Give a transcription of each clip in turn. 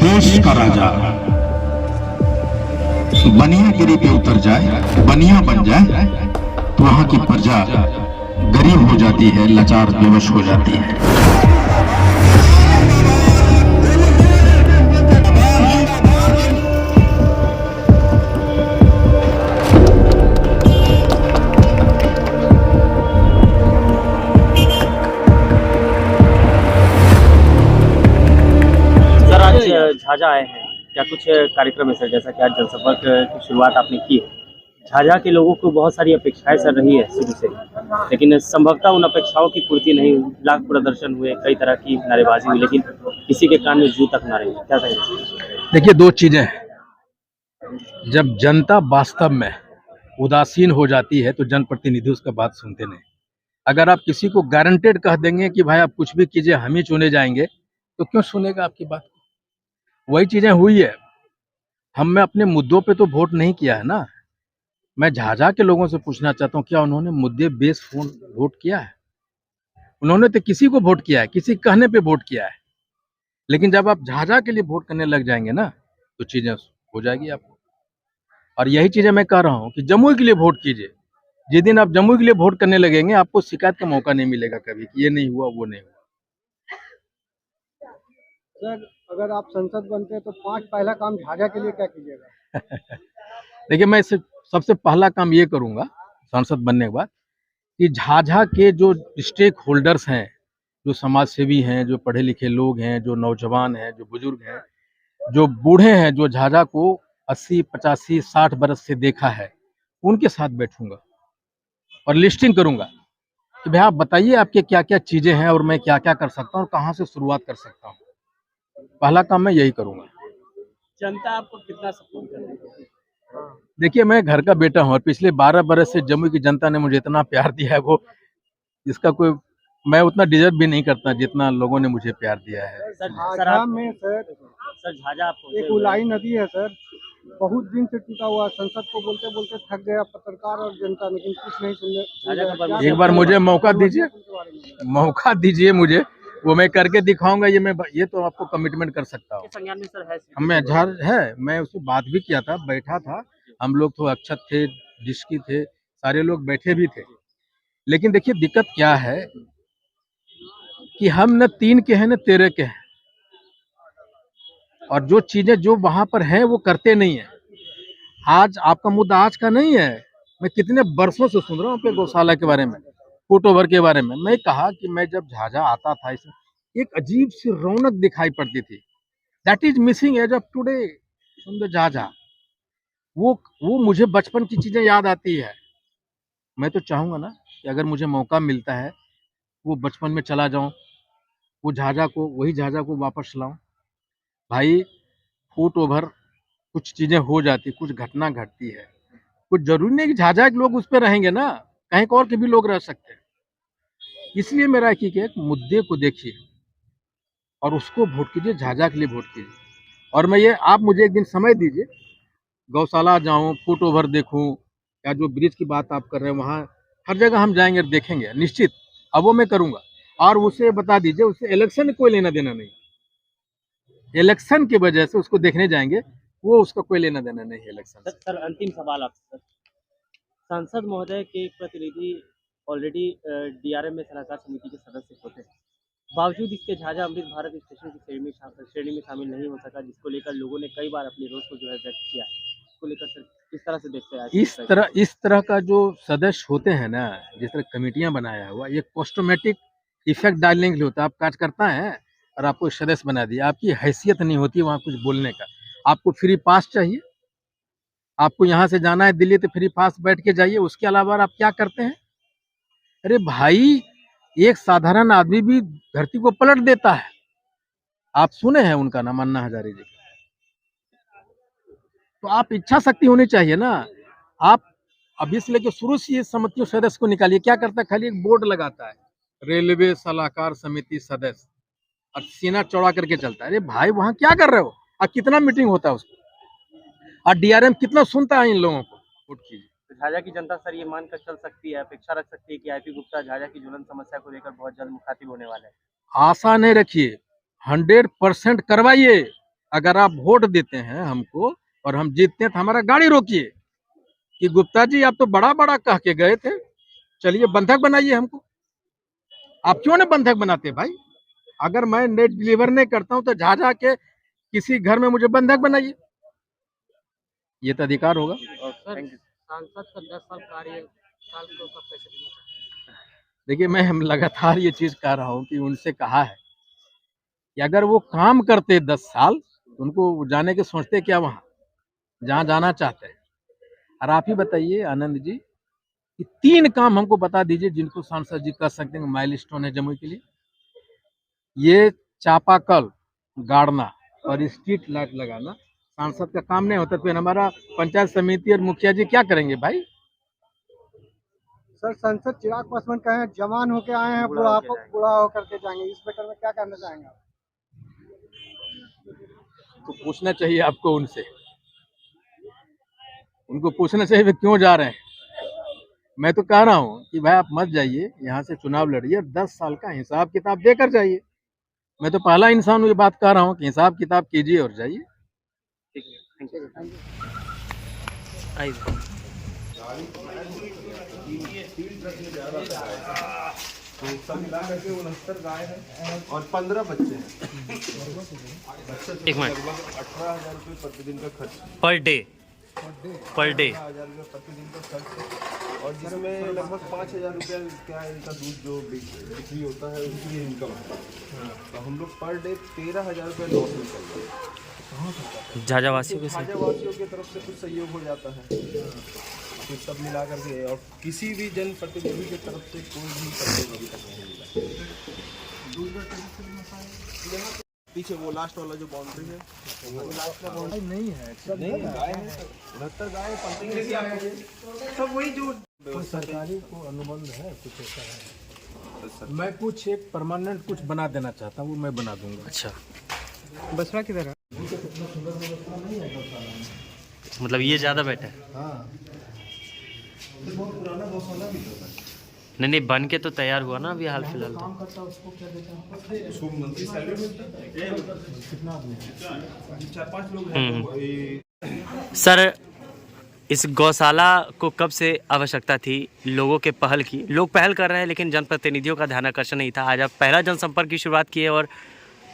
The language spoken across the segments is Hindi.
देश का राजा बनियागिरी पे उतर जाए, बनिया बन जाए, तो वहां की प्रजा गरीब हो जाती है, लाचार बेवश हो जाती है। सर आज झाझा आए हैं, क्या कुछ कार्यक्रम है सर? जैसा कि आज जनसंपर्क की शुरुआत आपने की है, झाझा के लोगों को बहुत सारी अपेक्षाएं सर रही है शुरू से, लेकिन संभवतः उन अपेक्षाओं की पूर्ति नहीं हुई। लाख प्रदर्शन हुए, कई तरह की नारेबाजी हुई, लेकिन किसी के कान में जू तक ना रही। क्या कहेंगे? देखिए, दो चीजें हैं। जब जनता वास्तव में उदासीन हो जाती है तो जनप्रतिनिधि उसका बात सुनते नहीं। अगर आप किसी को गारंटेड कह देंगे कि भाई आप कुछ भी कीजिए, हम ही चुने जाएंगे, तो क्यों सुनेगा आपकी बात? वही चीजें हुई है। हमने अपने मुद्दों पे तो वोट नहीं किया है ना। मैं झाझा के लोगों से पूछना चाहता हूँ, क्या उन्होंने मुद्दे बेस वोट किया है? उन्होंने तो किसी को वोट किया है, किसी कहने पे वोट किया है। लेकिन जब आप झाझा के लिए वोट करने लग जाएंगे ना, तो चीजें हो जाएगी आपको। और यही चीजें मैं कह रहा हूँ कि जमुई के लिए वोट कीजिए। जिस दिन आप जमुई के लिए वोट करने लगेंगे, आपको शिकायत का मौका नहीं मिलेगा कभी कि ये नहीं हुआ, वो नहीं हुआ। सर, अगर आप संसद बनते हैं तो 5 पहला काम झाझा के लिए क्या कीजिएगा? देखिए, मैं इससे सबसे पहला काम ये करूंगा सांसद बनने के बाद कि झाझा के जो स्टेक होल्डर्स हैं, जो समाज सेवी हैं, जो पढ़े लिखे लोग हैं, जो नौजवान हैं, जो बुजुर्ग हैं, जो बूढ़े हैं, जो झाझा को 80, 85, 60 बरस से देखा है, उनके साथ बैठूंगा और लिस्टिंग करूंगा कि भाई आप बताइए आपके क्या क्या चीजें हैं और मैं क्या क्या कर सकता हूँ और कहाँ से शुरुआत कर सकता हूँ। पहला काम मैं यही करूंगा। जनता आपको कितना सपोर्ट कर रही है? देखिए, मैं घर का बेटा हूँ और पिछले 12 बरस से जमुई की जनता ने मुझे इतना प्यार दिया है, वो इसका कोई मैं उतना डिजर्व भी नहीं करता जितना लोगों ने मुझे प्यार दिया है। झाझा में सर झाझा आप एक उलाई नदी है सर, बहुत दिन से टूटा हुआ। संसद को बोलते बोलते थक गया पत्रकार और जनता, लेकिन कुछ नहीं सुनने। एक बार मुझे मौका दीजिए, मौका दीजिए मुझे, वो मैं करके दिखाऊंगा। ये तो आपको कमिटमेंट कर सकता हूँ। संज्ञान में सर है हमें झार है, मैं उससे बात भी किया था, बैठा था। हम लोग तो अक्षत थे, डिस्की थे, सारे लोग बैठे भी थे। लेकिन देखिए दिक्कत क्या है कि हम न 3 के हैं न 13 के हैं, और जो चीजें जो वहां पर हैं वो करते नहीं है। आज आपका मुद्दा आज का नहीं है। मैं कितने वर्षों से सुन रहा हूँ अपने गौशाला के बारे में, फुट ओवर के बारे में। मैं कहा कि मैं जब झाझा आता था, इसमें एक अजीब सी रौनक दिखाई पड़ती थी। That is missing age of today from the Jhajha. वो मुझे बचपन की चीजें याद आती है। मैं तो चाहूंगा ना कि अगर मुझे मौका मिलता है, वो बचपन में चला जाऊं, वो वही झाझा को वापस लाऊं। भाई, फुट ओवर कुछ चीजें हो जाती, कुछ घटना घटती है, कुछ जरूरी नहीं कि झाझा के लोग उस पर रहेंगे ना, कहीं और के भी लोग रह सकते हैं। इसलिए मेरा एक ही मुद्दे को देखिए और उसको वोट कीजिए, झाझा के लिए वोट कीजिए। और मैं ये आप मुझे एक दिन समय दीजिए, गौशाला जाऊं, फुट ओवर देखूं, या जो ब्रिज की बात आप कर रहे हैं वहाँ हर जगह हम जाएंगे और देखेंगे निश्चित। अब वो मैं करूंगा। और उसे बता दीजिए, उससे इलेक्शन कोई लेना देना नहीं। इलेक्शन की वजह से उसको देखने जाएंगे, वो उसका कोई लेना देना नहीं है इलेक्शन से। सर अंतिम सवाल आपसे। सांसद महोदय के प्रतिनिधि ऑलरेडी डीआरएम में सलाहकार समिति के सदस्य होते हैं, बावजूद इसके झाझा अमृत भारत स्टेशन की श्रेणी में शामिल नहीं हो सका, जिसको लेकर लोगों ने कई बार अपने रोष को जो है व्यक्त किया। इसको लेकर सर किस तरह से देखते हैं? इस तरह का जो सदस्य होते हैं ना, जिस तरह कमेटियां बनाया हुआ, ये कॉस्टोमेटिक इफेक्ट डालने के लिए होता है। आप कार्यकर्ता हैं और आपको सदस्य बना दिया, आपकी हैसियत नहीं होती वहाँ कुछ बोलने का। आपको फ्री पास चाहिए, आपको यहाँ से जाना है दिल्ली तो फ्री पास बैठ के जाइए, उसके अलावा आप क्या करते हैं? अरे भाई, एक साधारण आदमी भी धरती को पलट देता है। आप सुने हैं उनका नाम, अन्ना हजारे जी का? तो आप इच्छा शक्ति होनी चाहिए ना। आप अभी से लेकर शुरू से ये समितियों सदस्य को निकालिए। क्या करता है? खाली एक बोर्ड लगाता है, रेलवे सलाहकार समिति सदस्य, और सीना चौड़ा करके चलता है। अरे भाई, वहां क्या कर रहे हो? और कितना मीटिंग होता है उसको, और डीआरएम कितना सुनता है इन लोगों को? वोट कीजिए। तो झाझा की जनता सर ये मानकर चल सकती है, अपेक्षा रख सकती है कि आईपी गुप्ता झाझा की ज्वलन समस्या को लेकर बहुत जल्द मुखातिब होने वाले हैं? आशा नहीं रखिए, 100% करवाइए। अगर आप वोट देते हैं हमको और हम जीतते हैं तो हमारा गाड़ी रोकिए कि गुप्ता जी आप तो बड़ा बड़ा कह के गए थे, चलिए बंधक बनाइए हमको। आप क्यों नहीं बंधक बनाते भाई? अगर मैं नेट डिलीवर नहीं करता हूं तो जा के किसी घर में मुझे बंधक बनाइए, ये तो अधिकार होगा। सांसद का 10 साल कार्यकाल को कब कैसे देना चाहते हैं? देखिए मैं हम लगातार ये चीज कह रहा हूं कि उनसे कहा है कि अगर वो काम करते 10 साल तो उनको जाने के सोचते क्या वहां जहां जाना चाहते हैं। और आप ही बताइए आनंद जी कि 3 काम हमको बता दीजिए जिनको सांसद जी कर सकते हैं, माइलस्टोन है जमुई के लिए। ये चापाकल गाड़ना और स्ट्रीट लाइट लगाना सांसद का काम नहीं होता, फिर हमारा पंचायत समिति और मुखिया जी क्या करेंगे भाई? सर सांसद चिराग पासवान कहे हैं जवान होके आए हैं बूढ़ा होकर के जाएंगे, इस मैटर में क्या कहना चाहेंगे आप? तो पूछना चाहिए आपको उनसे, उनको पूछना चाहिए वे क्यों जा रहे हैं। मैं तो कह रहा हूँ कि भाई आप मत जाइए, यहाँ से चुनाव लड़िए और 10 साल का हिसाब किताब देकर जाइए। मैं तो पहला इंसान हूँ ये बात कह रहा हूँ कि हिसाब किताब कीजिए और जाइए। Thank you. आइए। तो सब मिला करके 69 गाय है और 15 बच्चे हैं। एक मिनट। लगभग 18,000 रुपये प्रतिदिन का खर्च, पर डे 18,000 रुपये प्रतिदिन का खर्च है और जिसमें लगभग 5,000 रुपये क्या है इनका दूध जो बिक्री होता है उसकी इनकम है। तो हम लोग पर डे 13,000 रुपये लॉस में चल रहे हैं। झाझावासियों के झाझावासियों की तरफ से कुछ सहयोग हो जाता है, तो सब मिला करके और किसी भी जनप्रतिनिधि की तरफ से कोई भी सहयोग अभी तक नहीं मिला। पीछे वो लास्ट वाला जो बाउंड्री है वो लास्ट का बाउंड्री नहीं है, नहीं गाय है, 69 गाय पंपिंग सब वही जो सरकारी को अनुबंध है कुछ ऐसा है। मैं कुछ एक परमानेंट कुछ बना देना चाहता हूँ, वो मैं बना दूंगा। अच्छा, बसरा किधर है? मतलब ये ज़्यादा बेटर है। हाँ बहुत पुराना गौशाला भी था। नहीं बन के तो तैयार हुआ ना अभी हाल फिलहाल तो। काम करता है उसको क्या देता है? उसको मंथली सैलरी मिलता है। कितना आदमी? 4-5 लोग हैं तो ये सर इस गौशाला को कब से आवश्यकता थी लोगों के पहल की? लोग पहल कर रहे हैं लेकिन जनप्रतिनिधियों का ध्यान आकर्षण नहीं था। आज आप पहला जनसंपर्क की शुरुआत की है और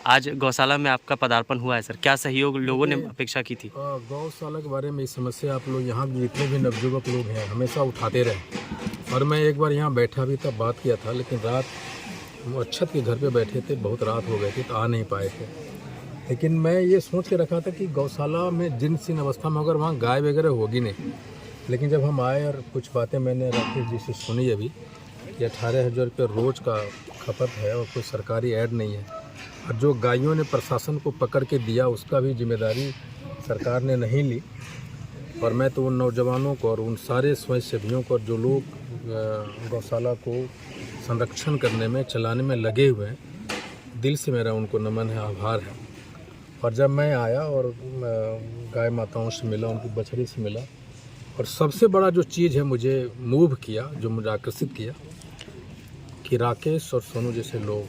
आज गौशाला में आपका पदार्पण हुआ है। सर क्या सहयोग लोगों ने अपेक्षा की थी? गौशाला के बारे में इस समस्या आप लोग यहाँ जितने भी नवयुवक लोग हैं हमेशा उठाते रहे और मैं एक बार यहाँ बैठा भी था, बात किया था, लेकिन रात अच्छत के घर पे बैठे थे, बहुत रात हो गई थी तो आ नहीं पाए थे। लेकिन मैं ये सोच के रखा था कि गौशाला में जिन सी अवस्था में अगर वहाँ गाय वगैरह होगी नहीं, लेकिन जब हम आए और कुछ बातें मैंने राकेश जी से सुनी अभी कि 18,000 रुपये रोज़ का खपत है और कोई सरकारी ऐड नहीं है और जो गायों ने प्रशासन को पकड़ के दिया उसका भी जिम्मेदारी सरकार ने नहीं ली। और मैं तो उन नौजवानों को और उन सारे स्वयंसेवियों को जो लोग गौशाला को संरक्षण करने में चलाने में लगे हुए हैं, दिल से मेरा उनको नमन है, आभार है। और जब मैं आया और गाय माताओं से मिला, उनकी बछड़ी से मिला और सबसे बड़ा जो चीज़ है मुझे मूव किया, जो मुझे आकर्षित किया कि राकेश और सोनू जैसे लोग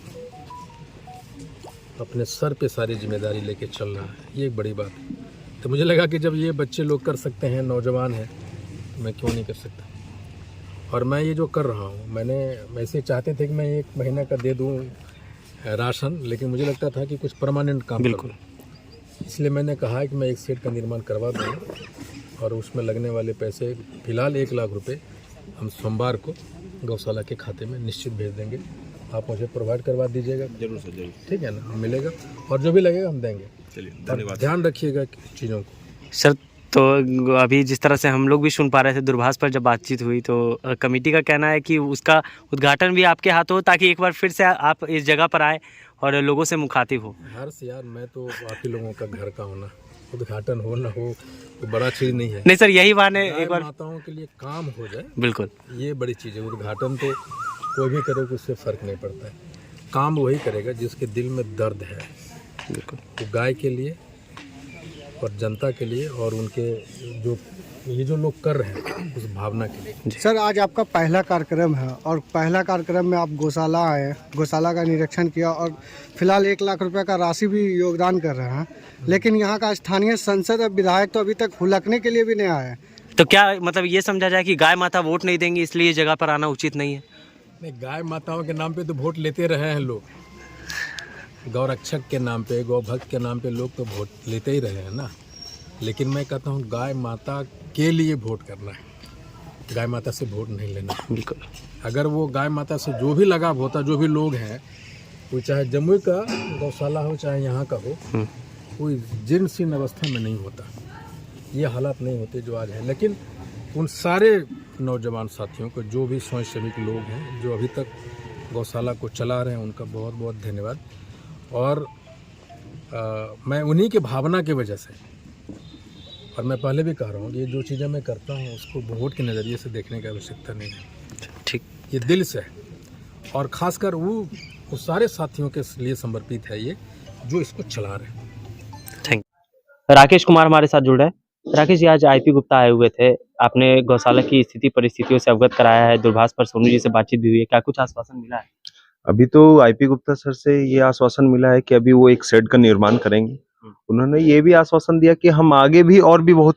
अपने सर पे सारी जिम्मेदारी लेके चल रहा है, ये एक बड़ी बात है। तो मुझे लगा कि जब ये बच्चे लोग कर सकते हैं, नौजवान हैं, तो मैं क्यों नहीं कर सकता। और मैं ये जो कर रहा हूँ, मैंने वैसे चाहते थे कि मैं 1 महीना का दे दूँ राशन, लेकिन मुझे लगता था कि कुछ परमानेंट काम बिल्कुल, इसलिए मैंने कहा कि मैं एक सेट का निर्माण करवा दूँगा और उसमें लगने वाले पैसे फिलहाल 1 लाख रुपए हम सोमवार को गौशाला के खाते में निश्चित भेज देंगे। आप मुझे प्रोवाइड करवा दीजिएगा। जरूर सर, जरूर। ठीक है ना, मिलेगा और जो भी लगेगा हम देंगे। चलिए, और धन्यवाद। ध्यान रखिएगा चीज़ों को। सर तो अभी जिस तरह से हम लोग भी सुन पा रहे थे दूरभाष पर जब बातचीत हुई तो कमेटी का कहना है कि उसका उद्घाटन भी आपके हाथ हो ताकि एक बार फिर से आप इस जगह पर आए और लोगों से मुखातिब हो। हर्ष यार, मैं तो आप ही लोगों का घर का होना, उद्घाटन हो ना हो तो बड़ा चीज़ नहीं है। नहीं सर, यही बहाने एक बार माताओं के लिए काम हो जाए, बिल्कुल ये बड़ी चीज़ है। उद्घाटन तो कोई भी करे, उससे फ़र्क नहीं पड़ता है। काम वही करेगा जिसके दिल में दर्द है। बिल्कुल तो गाय के लिए पर जनता के लिए और उनके जो ये जो लोग कर रहे हैं उस भावना के लिए। सर आज आपका पहला कार्यक्रम है और पहला कार्यक्रम में आप गौशाला आए, गौशाला का निरीक्षण किया और फिलहाल 1 लाख रुपए का राशि भी योगदान कर रहे हैं, लेकिन यहाँ का स्थानीय सांसद और विधायक तो अभी तक हुलकने के लिए भी नहीं आए। तो क्या मतलब ये समझा जाए कि गाय माता वोट नहीं देंगी इसलिए इस जगह पर आना उचित नहीं है? नहीं, गाय माताओं के नाम पे तो वोट लेते रहे हैं लोग, गौरक्षक के नाम पे, गौ भक्त के नाम पे लोग तो वोट लेते ही रहे हैं ना। लेकिन मैं कहता हूँ गाय माता के लिए वोट करना है, गाय माता से वोट नहीं लेना। बिल्कुल। अगर वो गाय माता से जो भी लगाव होता, जो भी लोग हैं, वो चाहे जमुई का गौशाला हो चाहे यहाँ का हो, कोई जीर्ण शीर्ण अवस्था में नहीं होता, ये हालात नहीं होते जो आज है। लेकिन उन सारे नौजवान साथियों को, जो भी स्वयंसेविक लोग हैं जो अभी तक गौशाला को चला रहे हैं, उनका बहुत बहुत धन्यवाद। और मैं उन्हीं के भावना की वजह से, और मैं पहले भी कह रहा हूँ कि ये जो चीज़ें मैं करता हूँ उसको वोट के नज़रिए से देखने की आवश्यकता नहीं है। ठीक, ये दिल से है और ख़ासकर वो सारे साथियों के लिए समर्पित है ये जो इसको चला रहे हैं। Thank you. राकेश कुमार हमारे साथ जुड़ रहे हैं। राकेश जी, आज आईपी गुप्ता आए हुए थे, आपने गौशाला की स्थिति परिस्थितियों से अवगत कराया है, दूरभाष पर सोनू जी से बातचीत भी हुई है, क्या कुछ आश्वासन मिला है? अभी तो आईपी गुप्ता सर से ये आश्वासन मिला है कि अभी वो एक शेड का निर्माण करेंगे। उन्होंने ये भी आश्वासन दिया कि हम आगे भी और भी बहुत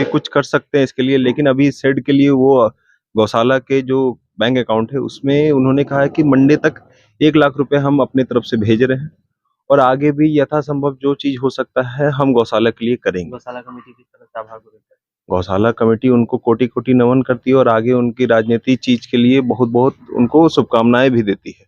कुछ कर सकते हैं इसके लिए, लेकिन अभी शेड के लिए वो गौशाला के जो बैंक अकाउंट है उसमें उन्होंने कहा है कि मंडे तक 1 लाख रुपए हम अपने तरफ से भेज रहे हैं और आगे भी यथासंभव जो चीज हो सकता है हम गौशाला के लिए करेंगे। गौशाला कमेटी किस तरह से आभार व्यक्त करती है? गौशाला कमेटी उनको कोटि कोटि नमन करती है और आगे उनकी राजनीति चीज के लिए बहुत बहुत उनको शुभकामनाएं भी देती है।